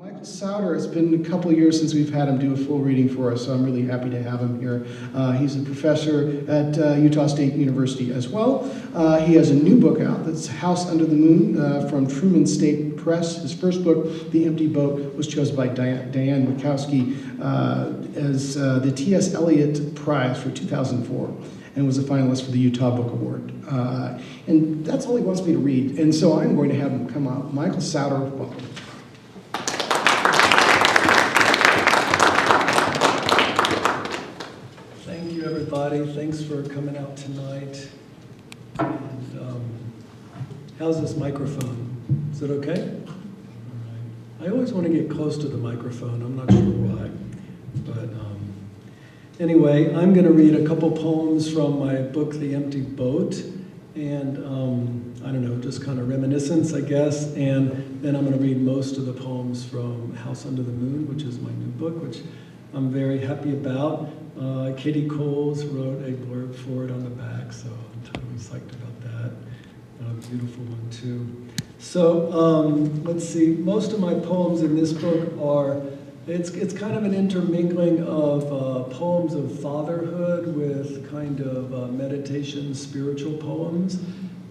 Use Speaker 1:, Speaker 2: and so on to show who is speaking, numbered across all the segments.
Speaker 1: Michael Sowder, it's been a couple of years since we've had him do a full reading for us, so I'm really happy to have him here. He's a professor at Utah State University as well. He has a new book out that's House Under the Moon from Truman State Press. His first book, The Empty Boat, was chosen by Diane Wakoski as the T.S. Eliot Prize for 2004. And was a finalist for the Utah Book Award. And that's all he wants me to read. And so I'm going to have him come out. Michael Sowder, welcome.
Speaker 2: Thank you, everybody. Thanks for coming out tonight. And, how's this microphone? Is it okay? All right. I always want to get close to the microphone. I'm not sure why. But anyway, I'm going to read a couple poems from my book, The Empty Boat. And I don't know, just kind of reminiscence, I guess. And then I'm going to read most of the poems from House Under the Moon, which is my new book, which I'm very happy about. Katie Coles wrote a blurb for it on the back, so I'm totally psyched about that. A beautiful one, too. So let's see, most of my poems in this book are, it's kind of an intermingling of poems of fatherhood with kind of meditation, spiritual poems.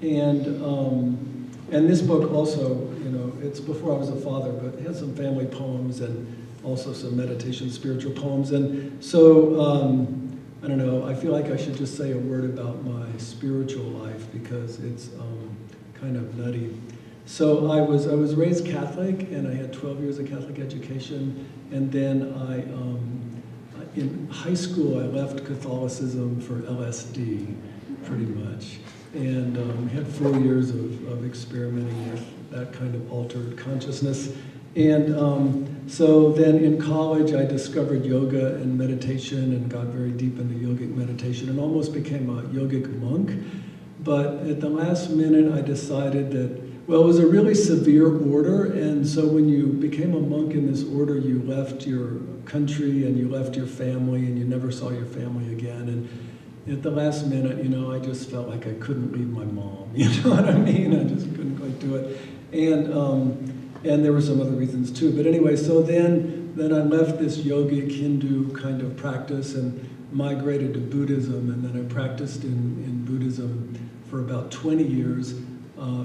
Speaker 2: And this book also, you know, it's before I was a father, but it has some family poems and also some meditation, spiritual poems. And so, I don't know, I feel like I should just say a word about my spiritual life because it's kind of nutty. So I was raised Catholic, and I had 12 years of Catholic education, and then in high school I left Catholicism for LSD, pretty much, and had 4 years of experimenting with that kind of altered consciousness. And so then in college I discovered yoga and meditation and got very deep into yogic meditation and almost became a yogic monk. But at the last minute I decided that, well, it was a really severe order, and so when you became a monk in this order, you left your country and you left your family and you never saw your family again. And at the last minute, you know, I just felt like I couldn't leave my mom, you know what I mean? I just couldn't quite do it. And there were some other reasons too. But anyway, so then I left this yogic Hindu kind of practice and migrated to Buddhism, and then I practiced in Buddhism for about 20 years.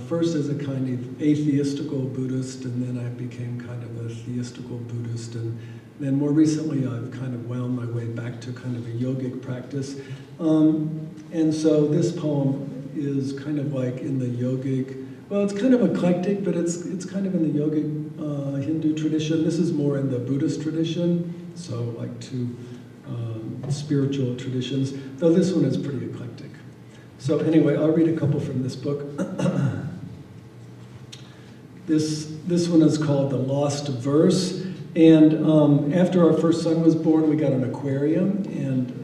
Speaker 2: First as a kind of atheistical Buddhist, and then I became kind of a theistical Buddhist, and then more recently I've kind of wound my way back to kind of a yogic practice. And so this poem is kind of like in the yogic, well, it's kind of eclectic, but it's kind of in the yogic Hindu tradition. This is more in the Buddhist tradition, so like two spiritual traditions, though this one is pretty eclectic. So anyway, I'll read a couple from this book. This one is called The Lost Verse. And after our first son was born, we got an aquarium. And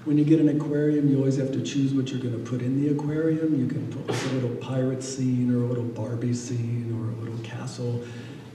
Speaker 2: when you get an aquarium, you always have to choose what you're going to put in the aquarium. You can put like a little pirate scene or a little Barbie scene or a little castle.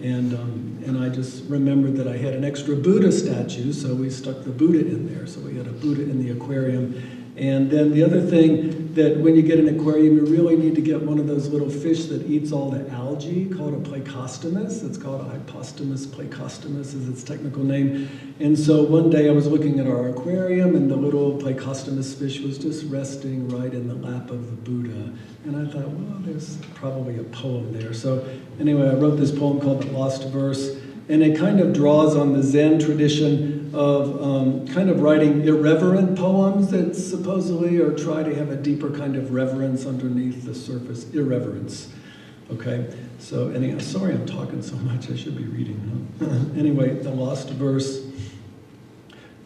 Speaker 2: And I just remembered that I had an extra Buddha statue, so we stuck the Buddha in there. So we had a Buddha in the aquarium. And then the other thing, that when you get an aquarium, you really need to get one of those little fish that eats all the algae, called a plecostomus. It's called a hypostomus plecostomus is its technical name. And so one day I was looking at our aquarium, and the little plecostomus fish was just resting right in the lap of the Buddha. And I thought, well, there's probably a poem there. So anyway, I wrote this poem called The Lost Verse, and it kind of draws on the Zen tradition of kind of writing irreverent poems that supposedly or try to have a deeper kind of reverence underneath the surface, irreverence. Okay, so anyway, sorry I'm talking so much, I should be reading, huh? Anyway, The Lost Verse.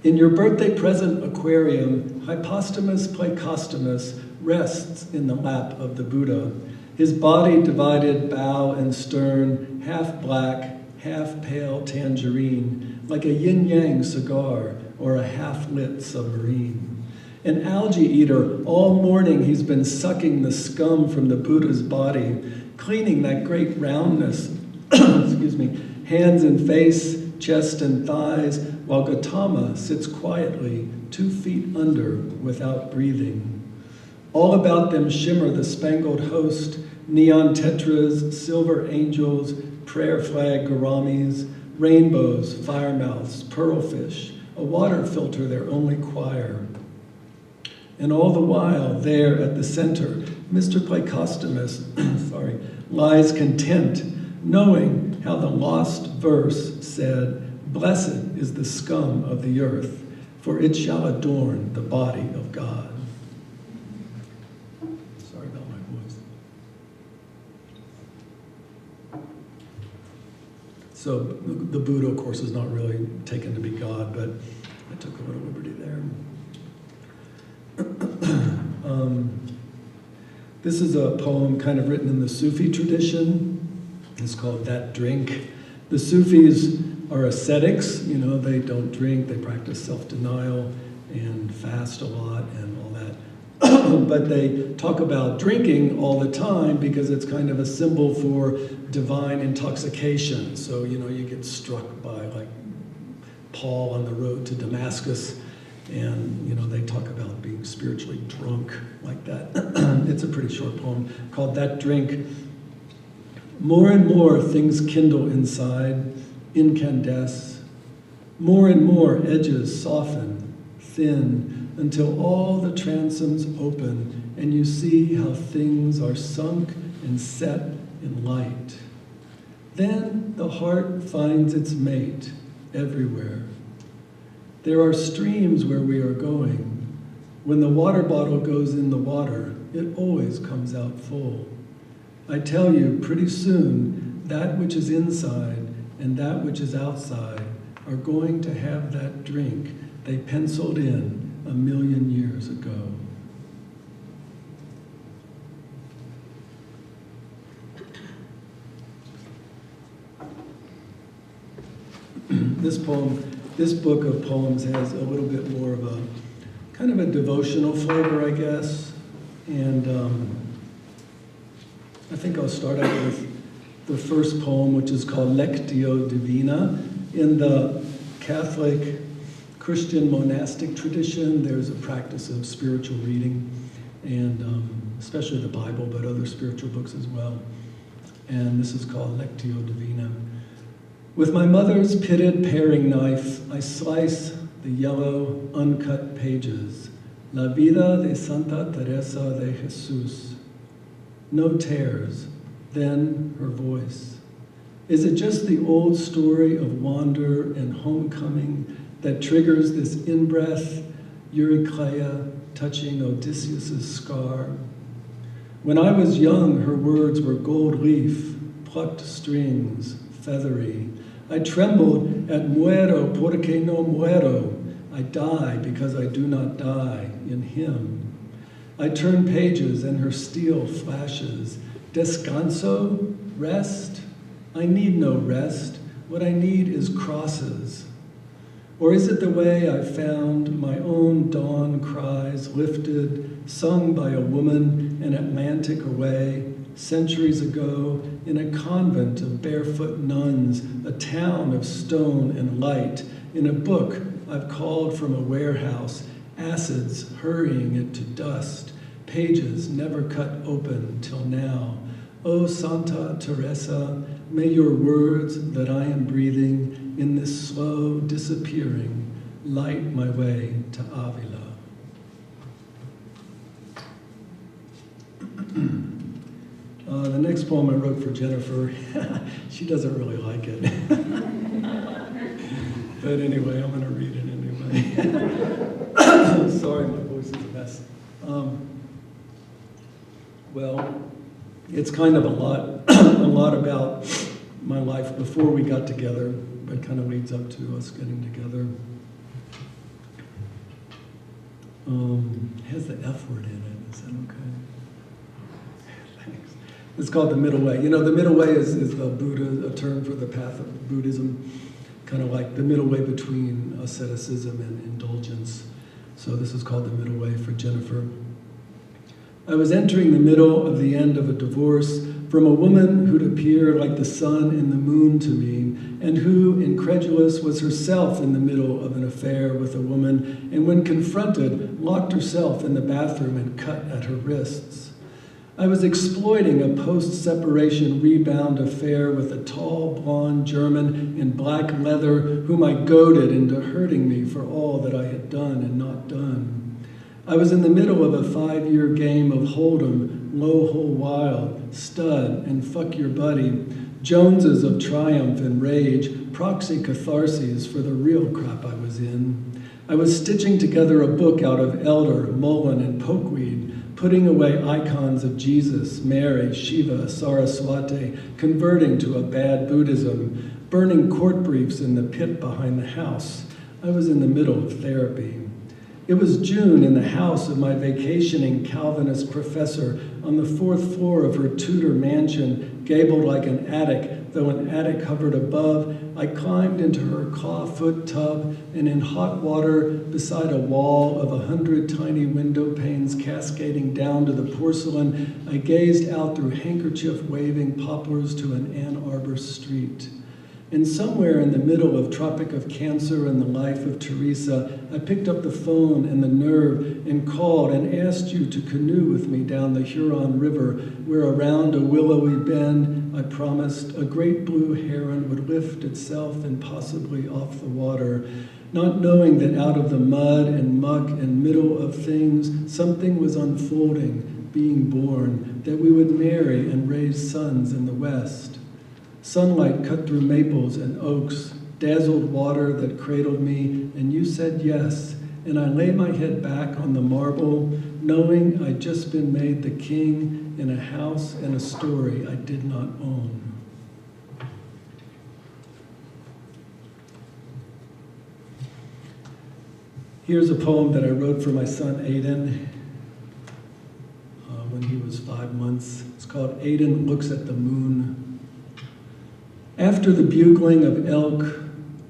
Speaker 2: In your birthday present aquarium, Hypostomus plecostomus rests in the lap of the Buddha. His body divided bow and stern, half black, half pale tangerine, like a yin-yang cigar or a half-lit submarine. An algae eater, all morning he's been sucking the scum from the Buddha's body, cleaning that great roundness, excuse me, hands and face, chest and thighs, while Gautama sits quietly 2 feet under without breathing. All about them shimmer the spangled host, neon tetras, silver angels, prayer flag gouramis, rainbows, fire mouths, pearlfish, a water filter their only choir. And all the while, there at the center, Mr. Pleikostomus, lies content, knowing how the lost verse said, "Blessed is the scum of the earth, for it shall adorn the body of God." Sorry about my voice. So the Buddha, of course, is not really taken to be God, but I took a little liberty there. This is a poem kind of written in the Sufi tradition. It's called That Drink. The Sufis are ascetics, they don't drink, they practice self-denial and fast a lot and all that. But they talk about drinking all the time because it's kind of a symbol for divine intoxication. So, you get struck by like Paul on the road to Damascus, and they talk about being spiritually drunk like that. It's a pretty short poem called That Drink. More and more things kindle inside, incandesce. More and more edges soften, thin, until all the transoms open, and you see how things are sunk and set in light. Then the heart finds its mate everywhere. There are streams where we are going. When the water bottle goes in the water, it always comes out full. I tell you, pretty soon, that which is inside and that which is outside are going to have that drink they penciled in 1,000,000 years ago. This book of poems has a little bit more of a kind of a devotional flavor, I guess. And I think I'll start out with the first poem, which is called Lectio Divina. In the Catholic Christian monastic tradition, there's a practice of spiritual reading, and especially the Bible, but other spiritual books as well. And this is called Lectio Divina. With my mother's pitted paring knife, I slice the yellow, uncut pages. La vida de Santa Teresa de Jesus. No tears. Then her voice. Is it just the old story of wander and homecoming that triggers this in-breath, Eurycleia touching Odysseus' scar? When I was young, her words were gold leaf, plucked strings, feathery. I trembled at muero porque no muero. I die because I do not die in him. I turn pages and her steel flashes. Descanso? Rest? I need no rest. What I need is crosses. Or is it the way I found my own dawn cries lifted, sung by a woman an Atlantic away, centuries ago, in a convent of barefoot nuns, a town of stone and light, in a book I've called from a warehouse, acids hurrying it to dust, pages never cut open till now. O Santa Teresa, may your words that I am breathing in this slow disappearing light my way to Avila. The next poem I wrote for Jennifer, she doesn't really like it. But anyway, I'm going to read it anyway. Sorry, my voice is a mess. Well, it's kind of a lot about my life before we got together, but it kind of leads up to us getting together. It has the F word in it. Is that okay? Thanks. It's called the middle way. You know, the middle way is the Buddha, a term for the path of Buddhism, kind of like the middle way between asceticism and indulgence. So this is called the middle way for Jennifer. I was entering the middle of the end of a divorce from a woman who'd appear like the sun and the moon to me, and who, incredulous, was herself in the middle of an affair with a woman, and when confronted, locked herself in the bathroom and cut at her wrists. I was exploiting a post-separation rebound affair with a tall, blonde German in black leather whom I goaded into hurting me for all that I had done and not done. I was in the middle of a 5-year game of Hold'em, low hole wild, stud, and fuck your buddy, Joneses of triumph and rage, proxy catharses for the real crap I was in. I was stitching together a book out of elder, mullein, and pokeweed, putting away icons of Jesus, Mary, Shiva, Saraswati, converting to a bad Buddhism, burning court briefs in the pit behind the house. I was in the middle of therapy. It was June in the house of my vacationing Calvinist professor on the 4th floor of her Tudor mansion, gabled like an attic, though an attic hovered above. I climbed into her claw-foot tub, and in hot water beside a wall of 100 tiny window panes cascading down to the porcelain, I gazed out through handkerchief-waving poplars to an Ann Arbor street. And somewhere in the middle of Tropic of Cancer and the life of Teresa, I picked up the phone and the nerve and called and asked you to canoe with me down the Huron River, where around a willowy bend, I promised, a great blue heron would lift itself impossibly off the water, not knowing that out of the mud and muck and middle of things, something was unfolding, being born, that we would marry and raise sons in the West. Sunlight cut through maples and oaks, dazzled water that cradled me, and you said yes, and I lay my head back on the marble, knowing I'd just been made the king in a house and a story I did not own. Here's a poem that I wrote for my son Aiden when he was 5 months. It's called Aiden Looks at the Moon. After the bugling of elk,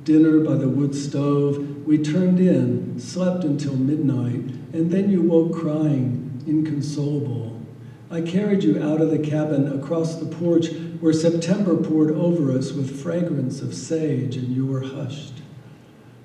Speaker 2: dinner by the wood stove, we turned in, slept until midnight, and then you woke crying, inconsolable. I carried you out of the cabin across the porch where September poured over us with fragrance of sage, and you were hushed.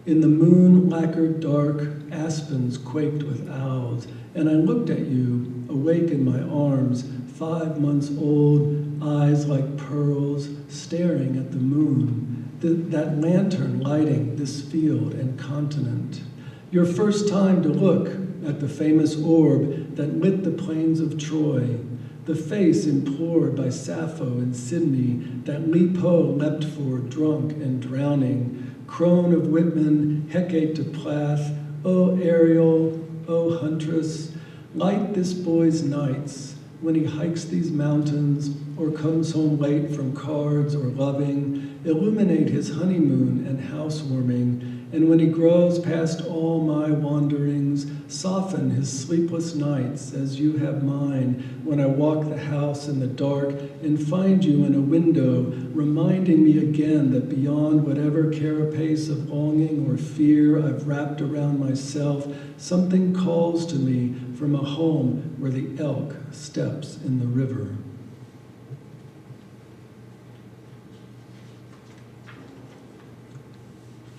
Speaker 2: In the moon-lacquered dark, aspens quaked with owls, and I looked at you, awake in my arms, 5 months old, eyes like pearls, staring at the moon, that lantern lighting this field and continent. Your first time to look at the famous orb that lit the plains of Troy, the face implored by Sappho and Sydney that Li Po leapt for, drunk and drowning, crone of Whitman, Hecate to Plath, O Ariel, O huntress, light this boy's nights, when he hikes these mountains or comes home late from cards or loving, illuminate his honeymoon and housewarming, and when he grows past all my wanderings, soften his sleepless nights as you have mine, when I walk the house in the dark and find you in a window, reminding me again that beyond whatever carapace of longing or fear I've wrapped around myself, something calls to me from a home where the elk steps in the river.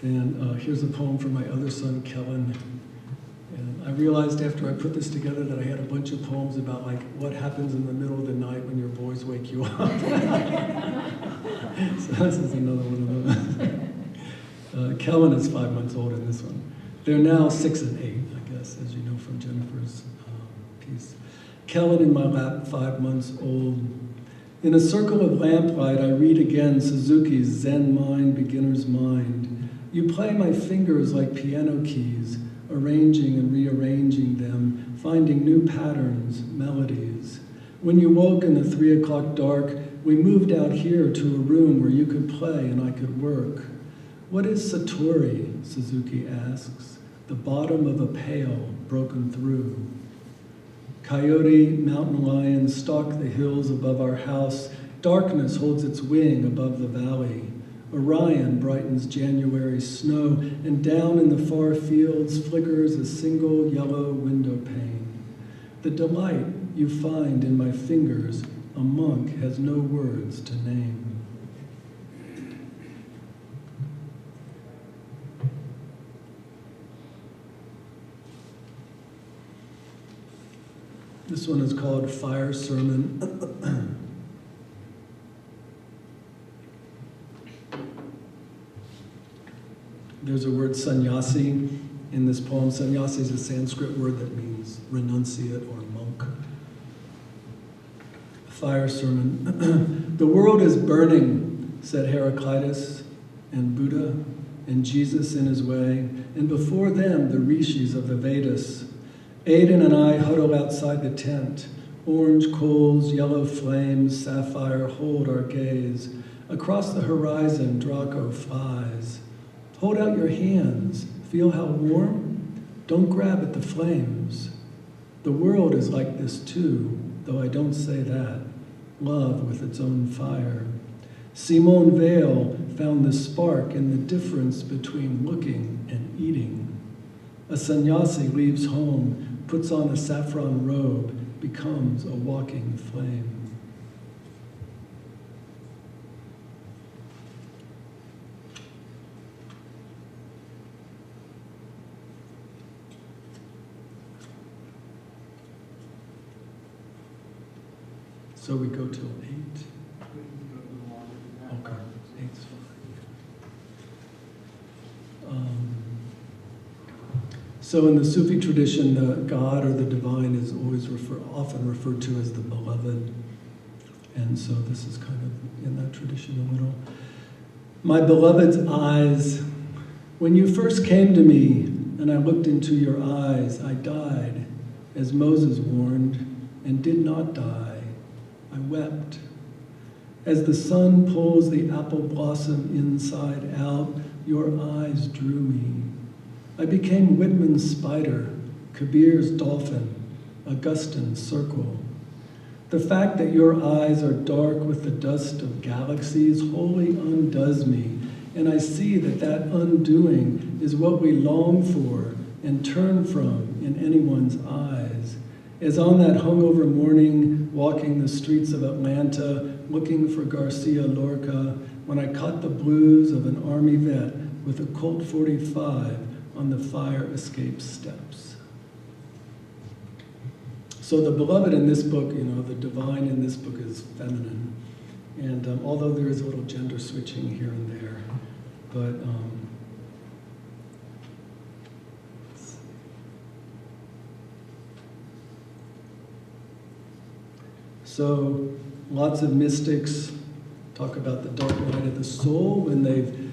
Speaker 2: And here's a poem from my other son, Kellen. And I realized after I put this together that I had a bunch of poems about like what happens in the middle of the night when your boys wake you up. So this is another one of those. Kellen is 5 months old in this one. They're now 6 and 8, I guess, as you know from Jennifer's piece. Kellen in my lap, 5 months old. In a circle of lamplight, I read again Suzuki's Zen Mind, Beginner's Mind. You play my fingers like piano keys, arranging and rearranging them, finding new patterns, melodies. When you woke in the 3 o'clock dark, we moved out here to a room where you could play and I could work. What is Satori, Suzuki asks, the bottom of a pail broken through. Coyote, mountain lion stalk the hills above our house. Darkness holds its wing above the valley. Orion brightens January snow, and down in the far fields flickers a single yellow window pane. The delight you find in my fingers, a monk has no words to name. This one is called Fire Sermon. There's a word sannyasi in this poem. Sannyasi is a Sanskrit word that means renunciate or monk. Fire Sermon. The world is burning, said Heraclitus and Buddha and Jesus in his way, and before them the rishis of the Vedas. Aidan and I huddle outside the tent. Orange coals, yellow flames, sapphire hold our gaze. Across the horizon, Draco flies. Hold out your hands. Feel how warm? Don't grab at the flames. The world is like this too, though I don't say that. Love with its own fire. Simone Weil found the spark in the difference between looking and eating. A sannyasi leaves home, puts on a saffron robe, becomes a walking flame. So we go till 8. Okay, 8's fine. So in the Sufi tradition, the God or the divine is always often referred to as the beloved. And so this is kind of in that tradition a little. My beloved's eyes, when you first came to me and I looked into your eyes, I died, as Moses warned, and did not die. I wept. As the sun pulls the apple blossom inside out, your eyes drew me. I became Whitman's spider, Kabir's dolphin, Augustine's circle. The fact that your eyes are dark with the dust of galaxies wholly undoes me, and I see that that undoing is what we long for and turn from in anyone's eyes. As on that hungover morning, walking the streets of Atlanta, looking for Garcia Lorca, when I caught the blues of an army vet with a Colt 45 on the fire escape steps. So the beloved in this book, the divine in this book is feminine. And although there is a little gender switching here and there, but so lots of mystics talk about the dark night of the soul when they've,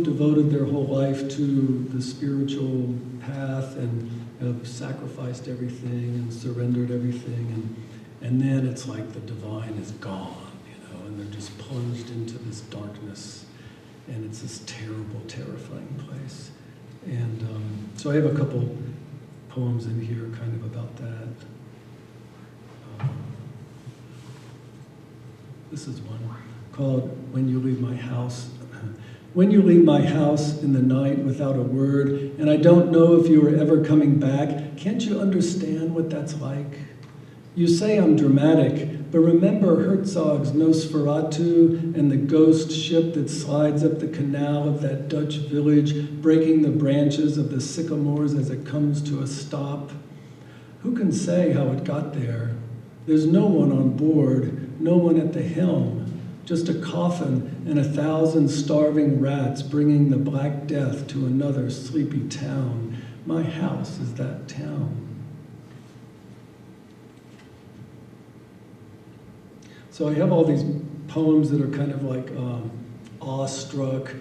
Speaker 2: devoted their whole life to the spiritual path and have sacrificed everything and surrendered everything. And then it's like the divine is gone, and they're just plunged into this darkness. And it's this terrible, terrifying place. And so I have a couple poems in here kind of about that. This is one called When You Leave My House. When you leave my house in the night without a word, and I don't know if you are ever coming back, can't you understand what that's like? You say I'm dramatic, but remember Herzog's Nosferatu and the ghost ship that slides up the canal of that Dutch village, breaking the branches of the sycamores as it comes to a stop? Who can say how it got there? There's no one on board, no one at the helm, just a coffin and 1,000 starving rats bringing the Black Death to another sleepy town. My house is that town. So I have all these poems that are kind of like awestruck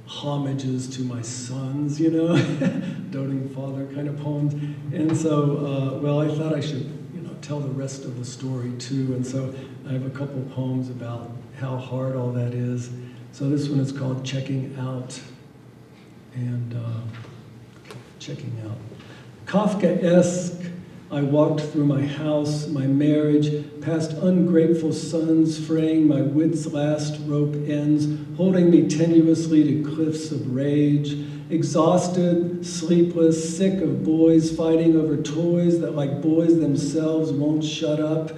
Speaker 2: homages to my sons, doting father kind of poems. And so, I thought I should, tell the rest of the story too. And so I have a couple poems about how hard all that is. So this one is called Checking Out. And checking out. Kafkaesque, I walked through my house, my marriage, past ungrateful sons fraying my wit's last rope ends, holding me tenuously to cliffs of rage, exhausted, sleepless, sick of boys fighting over toys that like boys themselves won't shut up.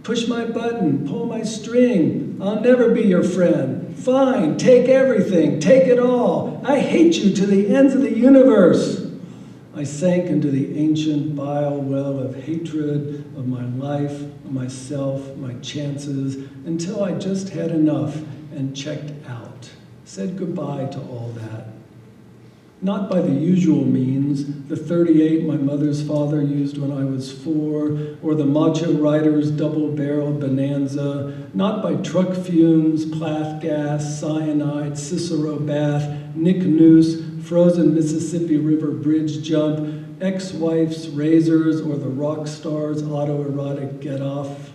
Speaker 2: Push my button, pull my string, I'll never be your friend. Fine, take everything, take it all. I hate you to the ends of the universe. I I sank into the ancient bile well of hatred of my life, of myself, my chances, until I just had enough and checked out, said goodbye to all that. Not by the usual means, the .38 my mother's father used when I was 4, or the Macho Rider's double-barreled Bonanza, not by truck fumes, Plath gas, cyanide, Cicero bath, Nick Noose, frozen Mississippi River bridge jump, ex-wife's razors, or the rock star's autoerotic get-off.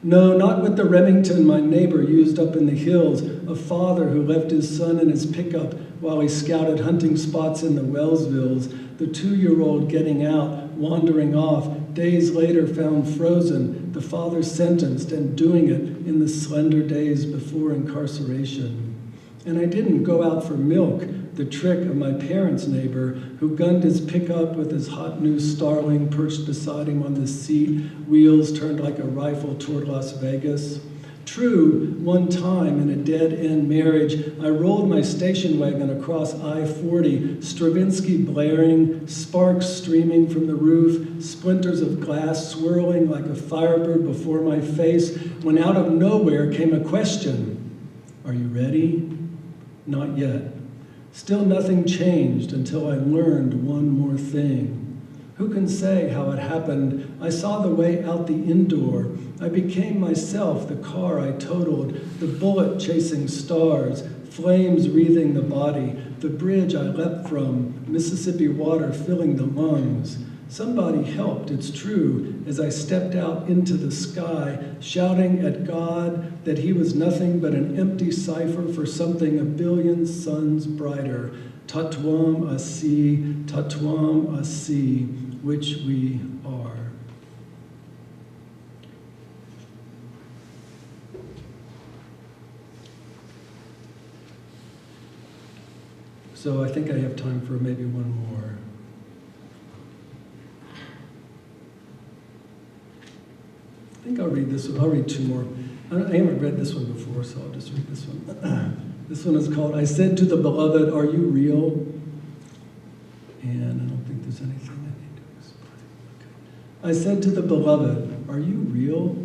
Speaker 2: No, not with the Remington my neighbor used up in the hills, a father who left his son in his pickup while he scouted hunting spots in the Wellsvilles, the 2-year-old getting out, wandering off, days later found frozen, the father sentenced and doing it in the slender days before incarceration. And I didn't go out for milk, the trick of my parents' neighbor who gunned his pickup with his hot new Starling perched beside him on the seat, wheels turned like a rifle toward Las Vegas. True, one time in a dead-end marriage, I rolled my station wagon across I-40, Stravinsky blaring, sparks streaming from the roof, splinters of glass swirling like a firebird before my face, when out of nowhere came a question. Are you ready? Not yet. Still nothing changed until I learned one more thing. Who can say how it happened? I saw the way out the indoor. I became myself, the car I totaled, the bullet chasing stars, flames wreathing the body, the bridge I leapt from, Mississippi water filling the lungs. Somebody helped, it's true, as I stepped out into the sky, shouting at God that he was nothing but an empty cipher for something a billion suns brighter. Tatwam asi, which we are. So I think I have time for maybe one more. I think I'll read this one. I'll read 2 more. I haven't read this one before, so I'll just read this one. This one is called, I Said to the Beloved, Are You Real? And I don't think there's anything I need to explain. Okay. I said to the Beloved, Are you real?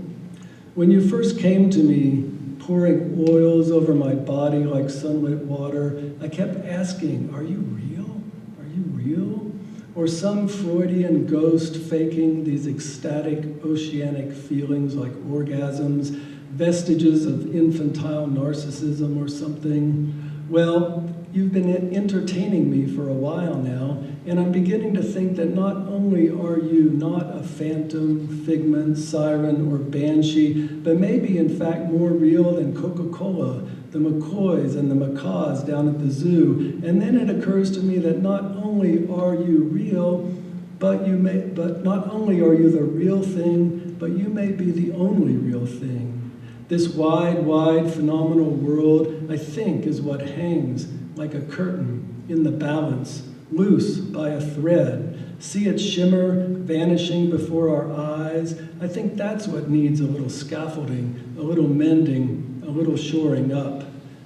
Speaker 2: When you first came to me, pouring oils over my body like sunlit water, I kept asking, are you real? Are you real? Or some Freudian ghost faking these ecstatic oceanic feelings like orgasms, vestiges of infantile narcissism or something? Well, you've been entertaining me for a while now, and I'm beginning to think that not only are you not a phantom, figment, siren, or banshee, but maybe in fact more real than Coca-Cola, the McCoys and the macaws down at the zoo. And then it occurs to me that not only are you real, but not only are you the real thing, but you may be the only real thing. This wide, wide, phenomenal world, I think, is what hangs like a curtain in the balance, loose by a thread. See it shimmer, vanishing before our eyes. I think that's what needs a little scaffolding, a little mending, a little shoring up.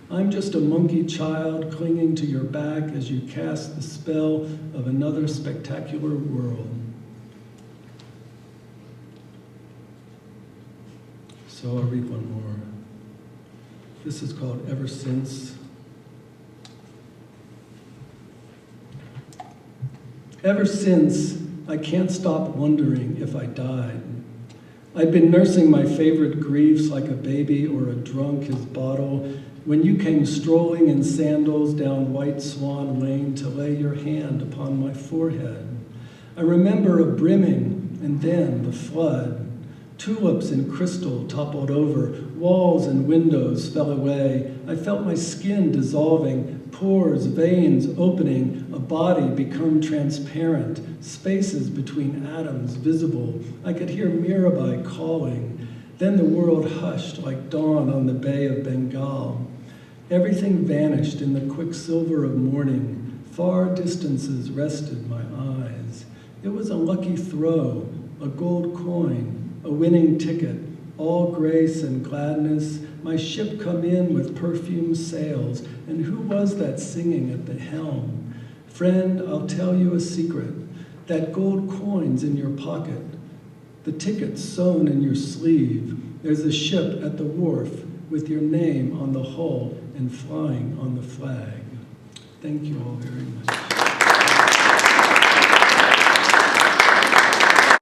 Speaker 2: I'm just a monkey child clinging to your back as you cast the spell of another spectacular world. So I'll read one more. This is called Ever Since. Ever since, I can't stop wondering if I died. I'd been nursing my favorite griefs like a baby or a drunk his bottle when you came strolling in sandals down White Swan Lane to lay your hand upon my forehead. I remember a brimming and then the flood. Tulips in crystal toppled over, walls and windows fell away. I felt my skin dissolving, pores, veins opening, a body become transparent, spaces between atoms visible. I could hear Mirabai calling. Then the world hushed like dawn on the Bay of Bengal. Everything vanished in the quicksilver of morning. Far distances rested my eyes. It was a lucky throw, a gold coin, a winning ticket, all grace and gladness, my ship come in with perfumed sails, and who was that singing at the helm? Friend, I'll tell you a secret. That gold coin's in your pocket. The ticket sewn in your sleeve. There's a ship at the wharf with your name on the hull and flying on the flag. Thank you all very much.